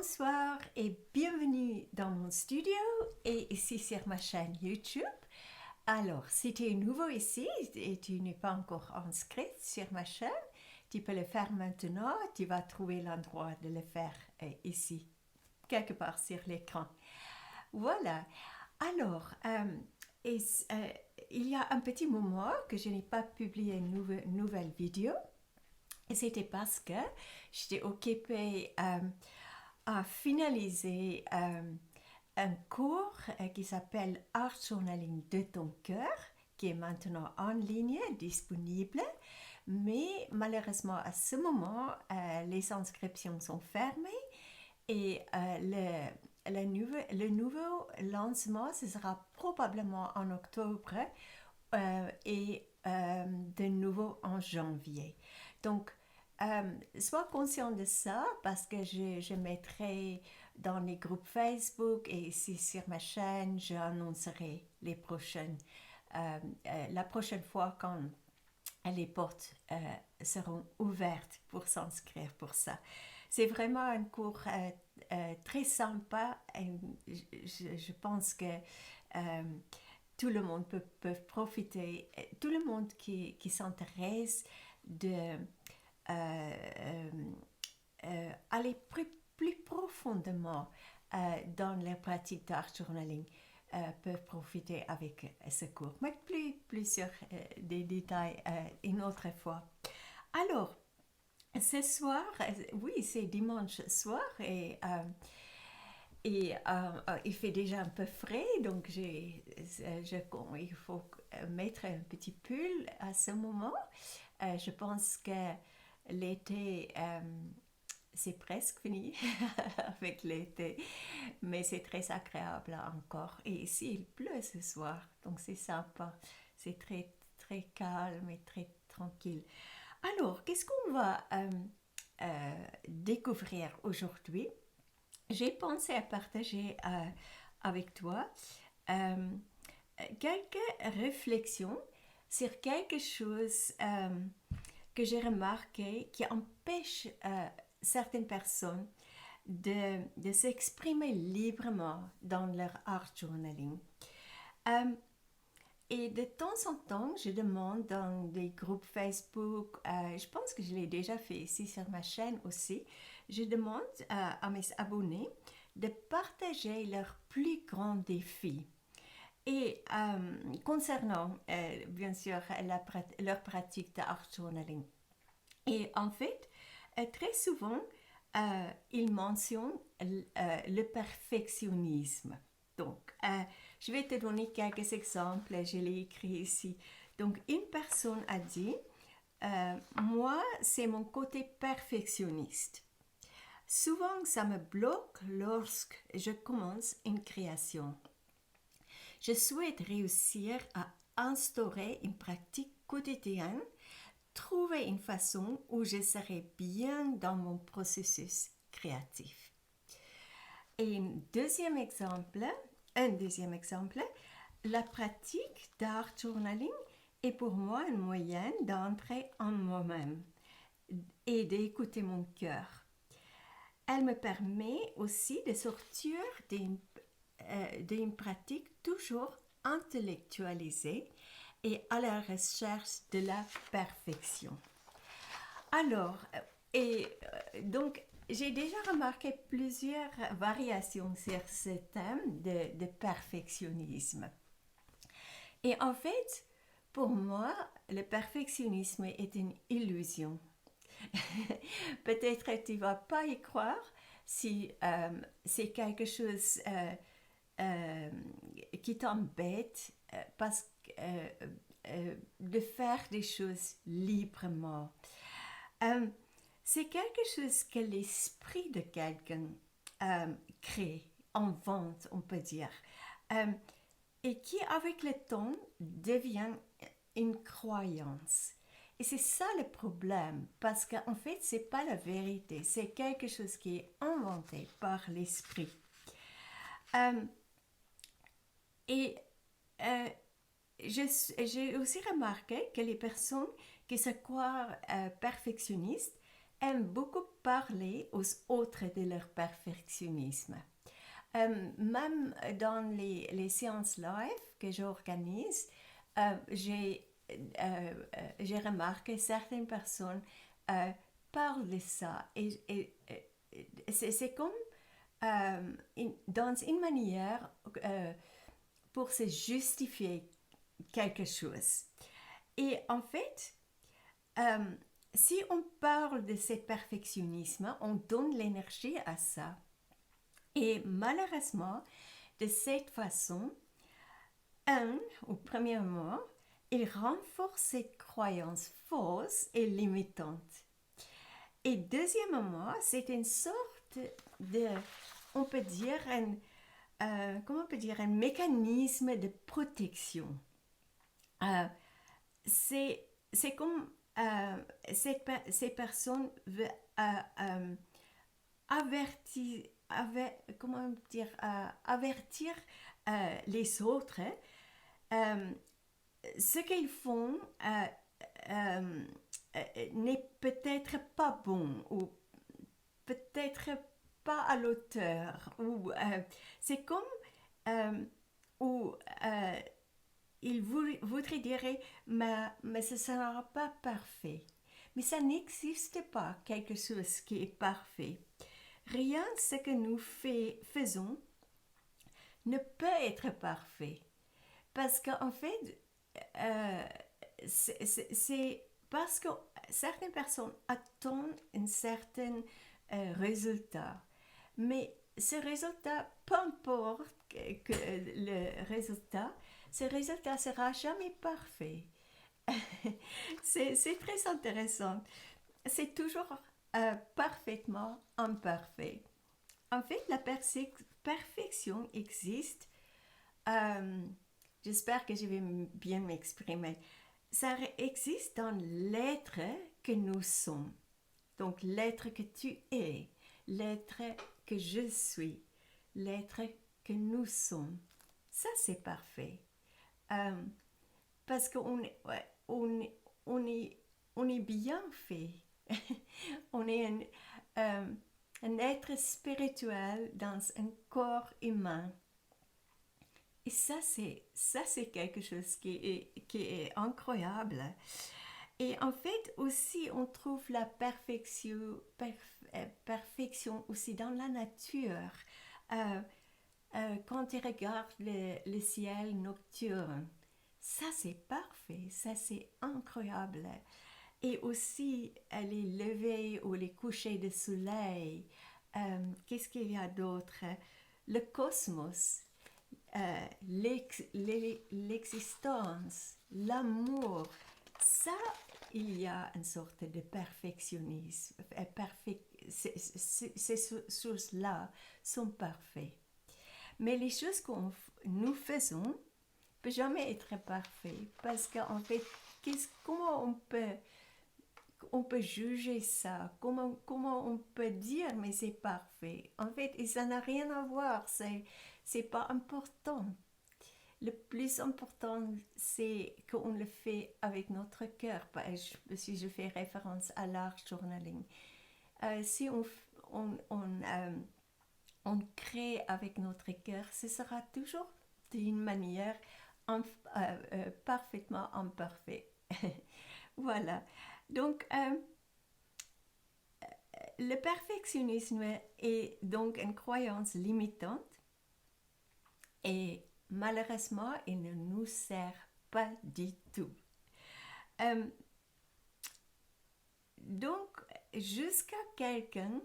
Bonsoir et bienvenue dans mon studio et ici sur ma chaîne YouTube. Alors, si tu es nouveau ici et tu n'es pas encore inscrit sur ma chaîne, tu peux le faire maintenant. Tu vas trouver l'endroit de le faire ici, quelque part sur l'écran. Voilà. Alors, il y a un petit moment que je n'ai pas publié une nouvelle vidéo. Et c'était parce que j'étais occupée à finaliser un cours qui s'appelle Art Journaling de ton cœur, qui est maintenant en ligne, disponible. Mais malheureusement, à ce moment, les inscriptions sont fermées et le nouveau lancement, ce sera probablement en octobre et de nouveau en janvier. Donc, sois conscient de ça parce que je mettrai dans les groupes Facebook et ici sur ma chaîne, j'annoncerai la prochaine fois quand les portes seront ouvertes pour s'inscrire pour ça. C'est vraiment un cours très sympa et je pense que tout le monde peut profiter, tout le monde qui s'intéresse de aller plus profondément dans la pratique d'art journaling peuvent profiter avec ce cours. Mais plus sur des détails une autre fois. Alors, ce soir, oui, c'est dimanche soir et il fait déjà un peu frais, donc il faut mettre un petit pull à ce moment. Je pense que l'été, c'est presque fini avec l'été, mais c'est très agréable encore. Et ici, il pleut ce soir, donc c'est sympa. C'est très, très calme et très tranquille. Alors, qu'est-ce qu'on va découvrir aujourd'hui? J'ai pensé à partager avec toi euh, quelques réflexions sur quelque chose que j'ai remarqué qui empêche certaines personnes de s'exprimer librement dans leur art journaling. Et de temps en temps, je demande dans des groupes Facebook, je pense que je l'ai déjà fait ici sur ma chaîne aussi, je demande à mes abonnés de partager leurs plus grands défis. Et concernant, bien sûr, leur pratique d'art journaling. Et en fait, très souvent, ils mentionnent le perfectionnisme. Donc, je vais te donner quelques exemples, je l'ai écrit ici. Donc, une personne a dit, moi, c'est mon côté perfectionniste. Souvent, ça me bloque lorsque je commence une création. Je souhaite réussir à instaurer une pratique quotidienne, trouver une façon où je serai bien dans mon processus créatif. Et un deuxième exemple, la pratique d'art journaling est pour moi un moyen d'entrer en moi-même et d'écouter mon cœur. Elle me permet aussi de sortir d'une pratique toujours intellectualisée et à la recherche de la perfection. Alors, donc, j'ai déjà remarqué plusieurs variations sur ce thème de perfectionnisme. Et en fait, pour moi, le perfectionnisme est une illusion. Peut-être que tu ne vas pas y croire si c'est quelque chose euh, qui t'embête parce que de faire des choses librement. Euh, c'est quelque chose que l'esprit de quelqu'un crée, invente, on peut dire, euh, et qui, avec le temps, devient une croyance. Et c'est ça le problème, parce qu'en fait, c'est pas la vérité, c'est quelque chose qui est inventé par l'esprit. Euh, et euh, j'ai aussi remarqué que les personnes qui se croient perfectionnistes aiment beaucoup parler aux autres de leur perfectionnisme. Même dans les séances live que j'organise, j'ai remarqué que certaines personnes parlent de ça. C'est comme dans une manière pour se justifier quelque chose. Et en fait, euh, si on parle de ce perfectionnisme, on donne l'énergie à ça. Et malheureusement, de cette façon, premièrement, il renforce cette croyance fausse et limitante. Et deuxièmement, c'est une sorte de, on peut dire, comment on peut dire, un mécanisme de protection. Euh, c'est comme ces personnes veulent comment dire, avertir les autres. Euh, Ce qu'ils font euh, n'est peut-être pas bon ou peut-être pas à l'auteur. C'est comme euh, où il voudrait dire mais ce ne sera pas parfait. Mais ça n'existe pas quelque chose qui est parfait. Rien de ce que nous faisons ne peut être parfait. Parce qu'en fait, euh, c'est parce que certaines personnes attendent un certain résultat. Mais ce résultat, peu importe que le résultat, ce résultat sera jamais parfait. C'est très intéressant. C'est toujours parfaitement imparfait. En fait, la perfection existe. Euh, J'espère que je vais bien m'exprimer. Ça existe dans l'être que nous sommes. Donc l'être que tu es, l'être que je suis, l'être que nous sommes. Ça, c'est parfait. Euh, Parce qu'on ouais, on est bien fait. On est un être spirituel dans un corps humain. Et ça, c'est quelque chose qui est incroyable. Et en fait, aussi, on trouve la perfection aussi dans la nature. Euh, Quand tu regardes le ciel nocturne, ça c'est parfait, ça c'est incroyable. Et aussi les levées ou les couchers de soleil. Qu'est-ce qu'il y a d'autre? Le cosmos, l'existence, l'amour, ça, il y a une sorte de perfectionnisme. Ces choses-là sont parfaites. Mais les choses que nous faisons ne peuvent jamais être parfaites parce qu'en fait, comment on peut juger ça? Comment on peut dire mais c'est parfait? En fait, et ça n'a rien à voir, c'est pas important. Le plus important, c'est qu'on le fait avec notre cœur. Si je fais référence à l'art journaling, si on crée avec notre cœur, ce sera toujours d'une manière parfaitement imparfaite. Voilà. Donc, le perfectionnisme est donc une croyance limitante et malheureusement, il ne nous sert pas du tout. Euh, donc, jusqu'à quelqu'un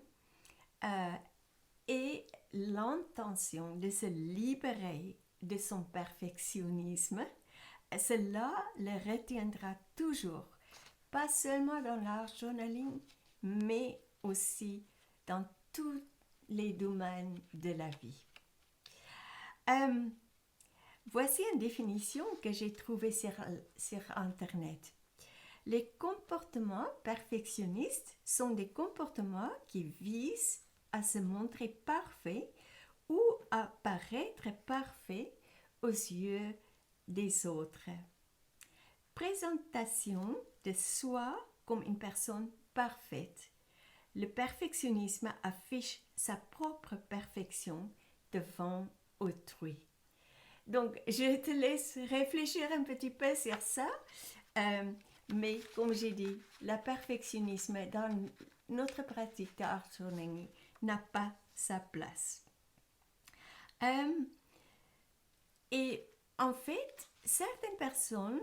ait l'intention de se libérer de son perfectionnisme, cela le retiendra toujours, pas seulement dans l'art journaling, mais aussi dans tous les domaines de la vie. Voici une définition que j'ai trouvée sur Internet. Les comportements perfectionnistes sont des comportements qui visent à se montrer parfaits ou à paraître parfaits aux yeux des autres. Présentation de soi comme une personne parfaite. le perfectionnisme affiche sa propre perfection devant autrui. Donc, je te laisse réfléchir un petit peu sur ça. Mais comme j'ai dit, le perfectionnisme dans notre pratique d'art journaling n'a pas sa place. Et en fait, certaines personnes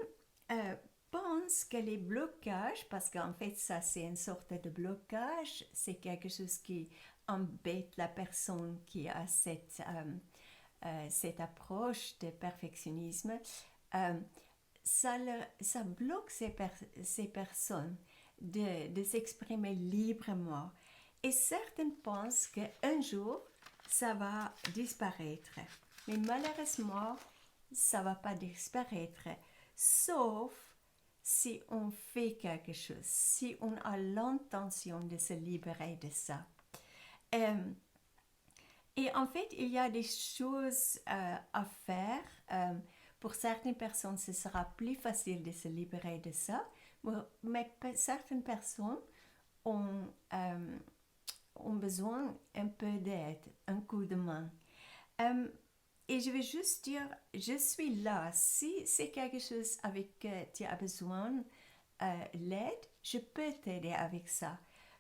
pensent que les blocages, parce qu'en fait ça c'est une sorte de blocage, c'est quelque chose qui embête la personne qui a cette approche de perfectionnisme, ça bloque ces personnes de s'exprimer librement. Et certaines pensent qu'un jour, ça va disparaître. Mais malheureusement, ça ne va pas disparaître, sauf si on fait quelque chose, si on a l'intention de se libérer de ça. Et en fait, il y a des choses à faire. Pour certaines personnes, ce sera plus facile de se libérer de ça, mais certaines personnes ont besoin un peu d'aide, un coup de main. Et je vais juste dire, je suis là. Si c'est quelque chose avec que tu as besoin d'aide, je peux t'aider avec ça.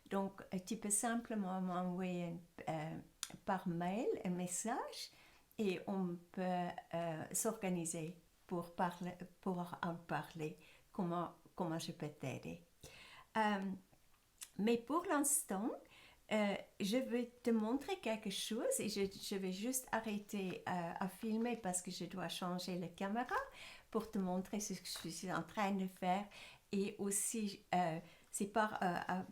Donc, tu peux simplement m'envoyer par mail un message et on peut s'organiser pour en parler, comment je peux t'aider. Mais pour l'instant, je vais te montrer quelque chose et je vais juste arrêter à filmer parce que je dois changer la caméra pour te montrer ce que je suis en train de faire. Et aussi, c'est par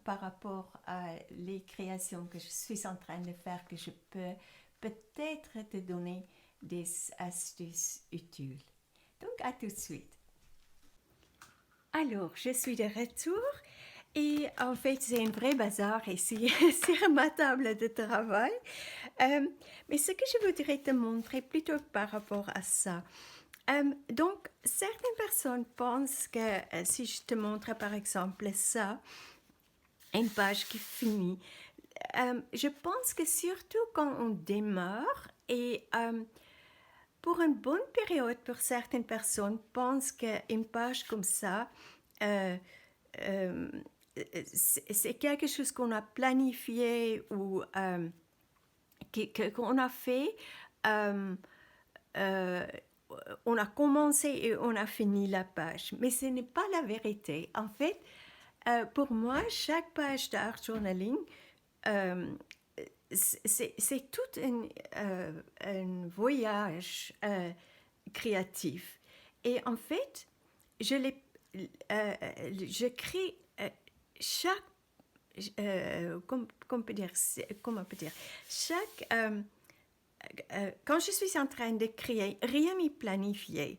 rapport à les créations que je suis en train de faire que je peux peut-être te donner des astuces utiles. Donc, à tout de suite. Alors, je suis de retour. Et en fait, c'est un vrai bazar ici sur ma table de travail. Mais ce que je voudrais te montrer plutôt par rapport à ça. Donc, certaines personnes pensent que si je te montre par exemple ça, une page qui finit, je pense que surtout quand on démarre et pour une bonne période pour certaines personnes pensent qu'une page comme ça, c'est quelque chose qu'on a planifié ou qu'on a fait. On a commencé et on a fini la page. Mais ce n'est pas la vérité. En fait, pour moi, chaque page d'art journaling, c'est tout un voyage créatif. Et en fait, je crée chaque comment on peut dire chaque quand je suis en train de créer, rien n'est planifié.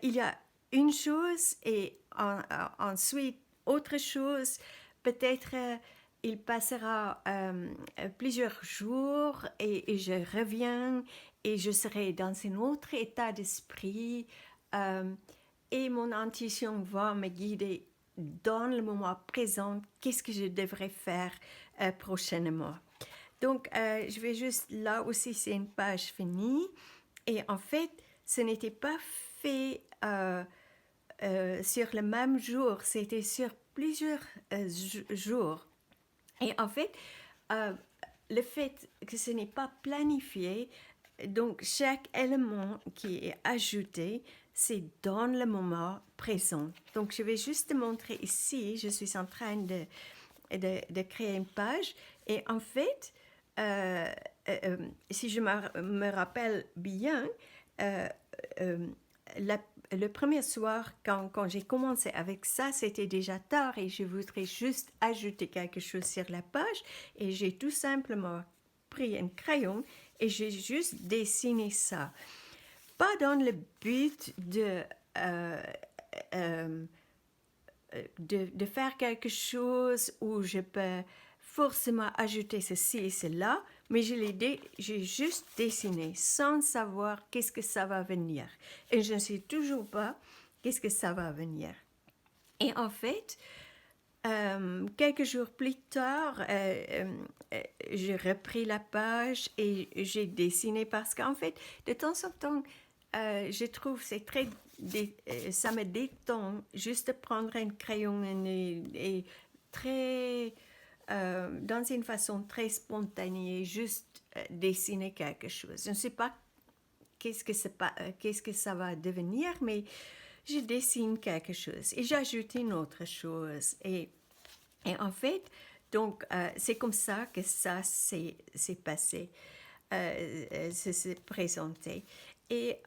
Il y a une chose et ensuite autre chose. Peut-être il passera plusieurs jours et je reviens et je serai dans un autre état d'esprit et mon intuition va me guider dans le moment présent, qu'est-ce que je devrais faire prochainement. Donc, je vais juste, là aussi, c'est une page finie. Et en fait, ce n'était pas fait sur le même jour, c'était sur plusieurs jours. Et en fait, le fait que ce n'est pas planifié, donc chaque élément qui est ajouté, c'est dans le moment présent. Donc, je vais juste te montrer ici, je suis en train de créer une page. Et en fait, si je me rappelle bien, le premier soir, quand j'ai commencé avec ça, c'était déjà tard et je voudrais juste ajouter quelque chose sur la page. Et j'ai tout simplement pris un crayon et j'ai juste dessiné ça. Pas dans le but de faire quelque chose où je peux forcément ajouter ceci et cela, mais j'ai juste dessiné sans savoir qu'est-ce que ça va venir. Et je ne sais toujours pas qu'est-ce que ça va venir. Et en fait, Quelques jours plus tard, j'ai repris la page et j'ai dessiné parce qu'en fait, de temps en temps, je trouve c'est très, ça me détend juste de prendre un crayon et très, dans une façon très spontanée, juste dessiner quelque chose. Je ne sais pas qu'est-ce que ça va devenir, mais je dessine quelque chose et j'ajoute une autre chose. Et en fait, donc, c'est comme ça que ça s'est passé, s'est présenté. Et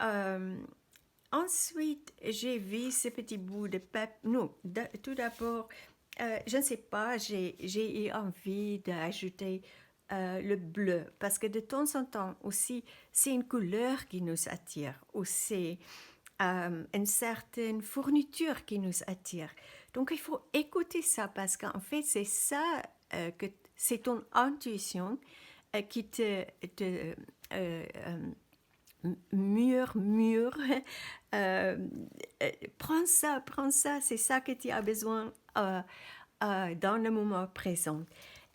ensuite, j'ai vu ce petit bout de papier. Non, tout d'abord, je ne sais pas, j'ai eu envie d'ajouter le bleu, parce que de temps en temps aussi, c'est une couleur qui nous attire, ou c'est une certaine fourniture qui nous attire. Donc il faut écouter ça, parce qu'en fait, c'est ça, que c'est ton intuition qui te murmure. euh, prends ça, c'est ça que tu as besoin dans le moment présent.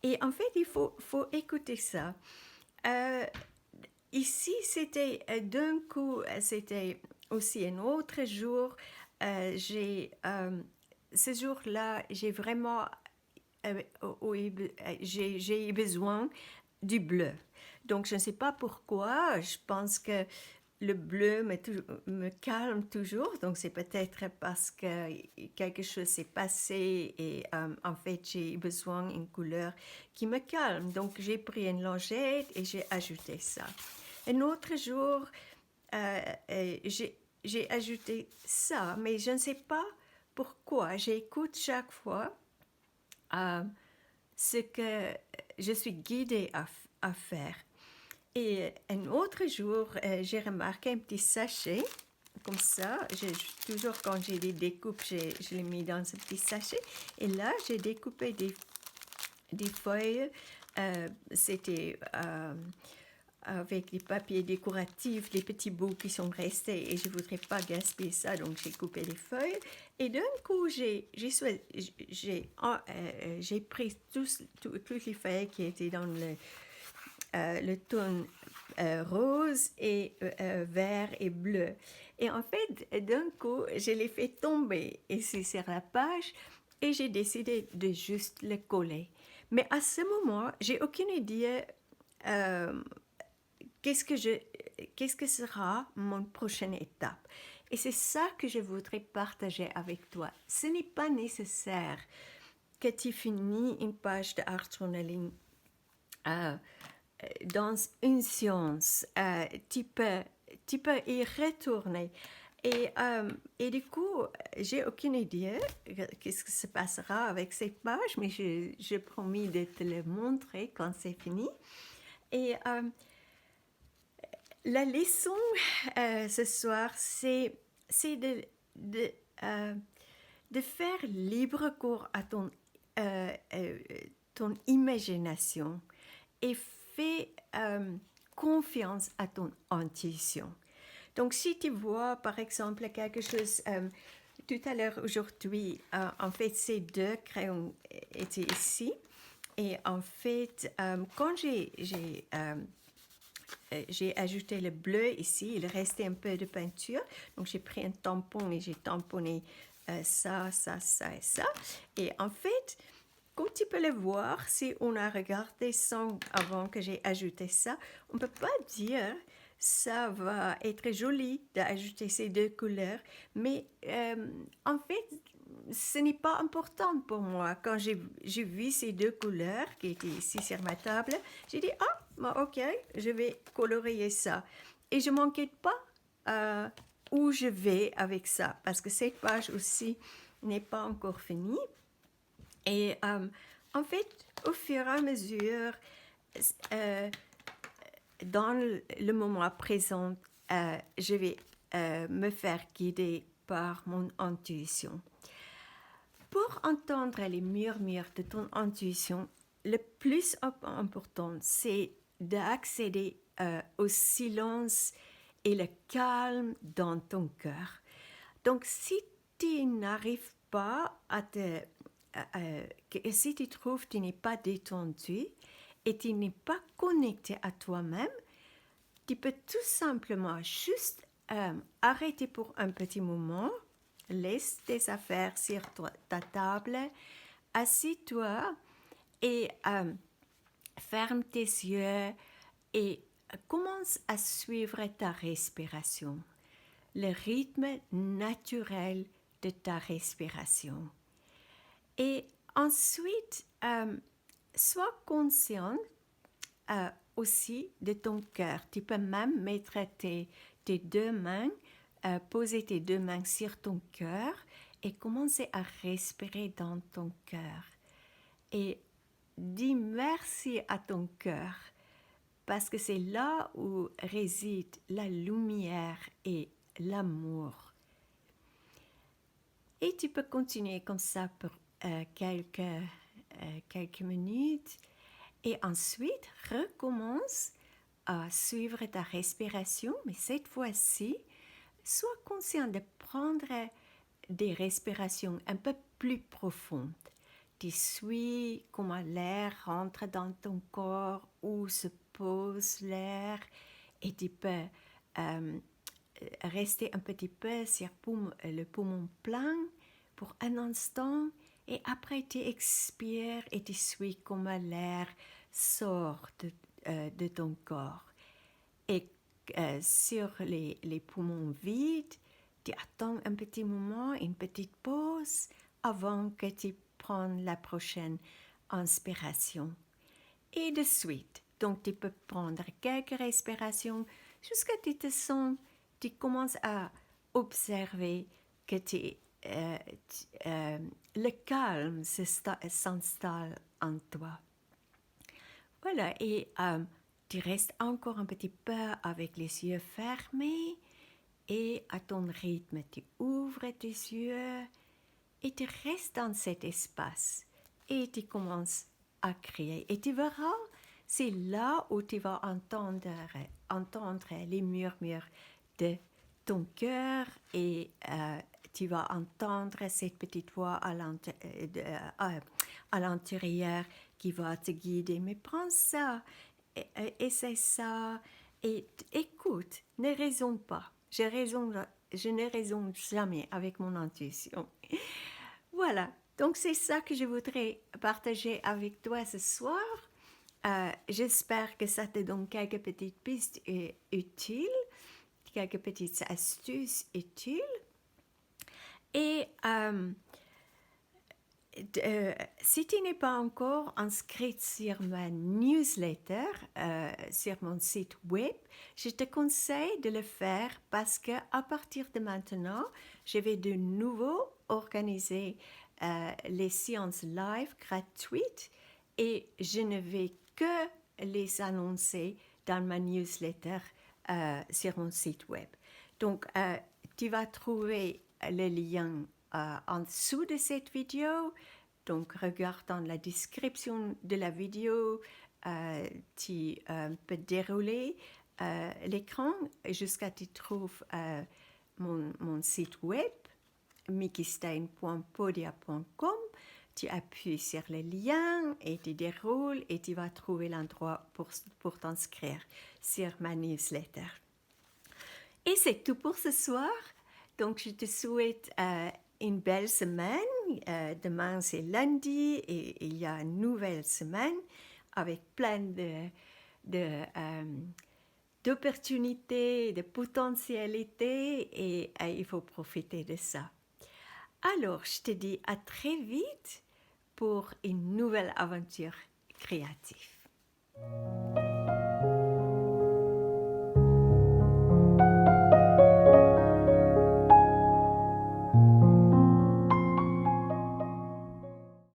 Et en fait, faut écouter ça. Euh, Ici, c'était d'un coup, c'était aussi un autre jour. Ce jour-là, j'ai vraiment j'ai eu besoin du bleu. Donc, je ne sais pas pourquoi. Je pense que le bleu me calme toujours. Donc, c'est peut-être parce que quelque chose s'est passé et en fait, j'ai besoin d'une couleur qui me calme. Donc, j'ai pris une lingette et j'ai ajouté ça. Un autre jour, j'ai ajouté ça, mais je ne sais pas pourquoi. J'écoute chaque fois euh, ce que je suis guidée à faire. Et un autre jour, j'ai remarqué un petit sachet, comme ça. Toujours quand j'ai des découpes, je les mets dans ce petit sachet. Et là, j'ai découpé des feuilles. C'était avec des papiers décoratifs, les petits bouts qui sont restés, et je ne voudrais pas gaspiller ça, donc j'ai coupé les feuilles. Et d'un coup, j'ai pris toutes les feuilles qui étaient dans le ton rose et vert et bleu. Et en fait, d'un coup, je l'ai fait tomber ici sur la page et j'ai décidé de juste le coller. Mais à ce moment, j'ai aucune idée euh, qu'est-ce que je, qu'est-ce que sera mon prochaine étape. Et c'est ça que je voudrais partager avec toi. Ce n'est pas nécessaire que tu finis une page de art journaling euh, dans une séance. Tu peux y retourner. Et du coup, j'ai aucune idée qu'est-ce qui se passera avec cette page, mais je promis de te le montrer quand c'est fini. Et la leçon ce soir, c'est de, euh, de faire libre cours à ton imagination et fais confiance à ton intuition. Donc, si tu vois, par exemple, quelque chose, tout à l'heure, aujourd'hui, en fait, ces deux crayons étaient ici. Et en fait, quand j'ai ajouté le bleu ici, il restait un peu de peinture. Donc, j'ai pris un tampon et j'ai tamponné ça, ça, ça et ça. Et en fait, comme tu peux le voir, si on a regardé sans avant que j'ai ajouté ça, on ne peut pas dire ça va être joli d'ajouter ces deux couleurs, mais en fait, ce n'est pas important pour moi. Quand j'ai vu ces deux couleurs qui étaient ici sur ma table, j'ai dit, ah, bon, ok, je vais colorier ça. Et je ne m'inquiète pas où je vais avec ça, parce que cette page aussi n'est pas encore finie. Et en fait, au fur et à mesure, euh, dans le moment présent, je vais me faire guider par mon intuition. Pour entendre les murmures de ton intuition, le plus important, c'est d'accéder au silence et le calme dans ton cœur. Donc, si tu n'arrives pas que si tu trouves que tu n'es pas détendu et tu n'es pas connecté à toi-même, tu peux tout simplement juste arrêter pour un petit moment, laisse tes affaires sur ta table, assis-toi et ferme tes yeux et commence à suivre ta respiration, le rythme naturel de ta respiration. Et ensuite, sois conscient aussi de ton cœur. Tu peux même mettre tes deux mains, poser tes deux mains sur ton cœur et commencer à respirer dans ton cœur. Et dis merci à ton cœur parce que c'est là où réside la lumière et l'amour. Et tu peux continuer comme ça pour quelques minutes. Et ensuite, recommence à suivre ta respiration, mais cette fois-ci, sois conscient de prendre des respirations un peu plus profondes. Tu suis comment l'air rentre dans ton corps, où se pose l'air, et tu peux rester un petit peu sur le poumon plein pour un instant, et après tu expires et tu suis comment l'air sort de ton corps. Et sur les poumons vides, tu attends un petit moment, une petite pause avant que tu prennes la prochaine inspiration. Et de suite, donc tu peux prendre quelques respirations jusqu'à ce que tu te sens, tu commences à observer que le calme s'installe en toi. Voilà, et tu restes encore un petit peu avec les yeux fermés et à ton rythme, tu ouvres tes yeux et tu restes dans cet espace et tu commences à créer. Et tu verras, c'est là où tu vas entendre les murmures de ton cœur et tu vas entendre cette petite voix à l'intérieur qui va te guider. Mais prends ça, essaie ça et écoute, ne raisonne pas. Je ne raisonne jamais avec mon intuition. Voilà, donc c'est ça que je voudrais partager avec toi ce soir. J'espère que ça te donne quelques petites pistes utiles, quelques petites astuces utiles. Et si tu n'es pas encore inscrite sur ma newsletter, sur mon site web, je te conseille de le faire parce qu'à partir de maintenant, je vais de nouveau organiser les séances live gratuites et je ne vais que les annoncer dans ma newsletter sur mon site web. Donc, tu vas trouver le lien en dessous de cette vidéo. Donc, regarde dans la description de la vidéo, tu peux dérouler l'écran jusqu'à ce que tu trouves mon site web, mikistein.podia.com. Tu appuies sur le lien et tu déroules et tu vas trouver l'endroit pour t'inscrire sur ma newsletter. Et c'est tout pour ce soir. Donc, je te souhaite une belle semaine. Demain, c'est lundi et il y a une nouvelle semaine avec plein d'opportunités, de potentialités et il faut profiter de ça. Alors, je te dis à très vite pour une nouvelle aventure créative.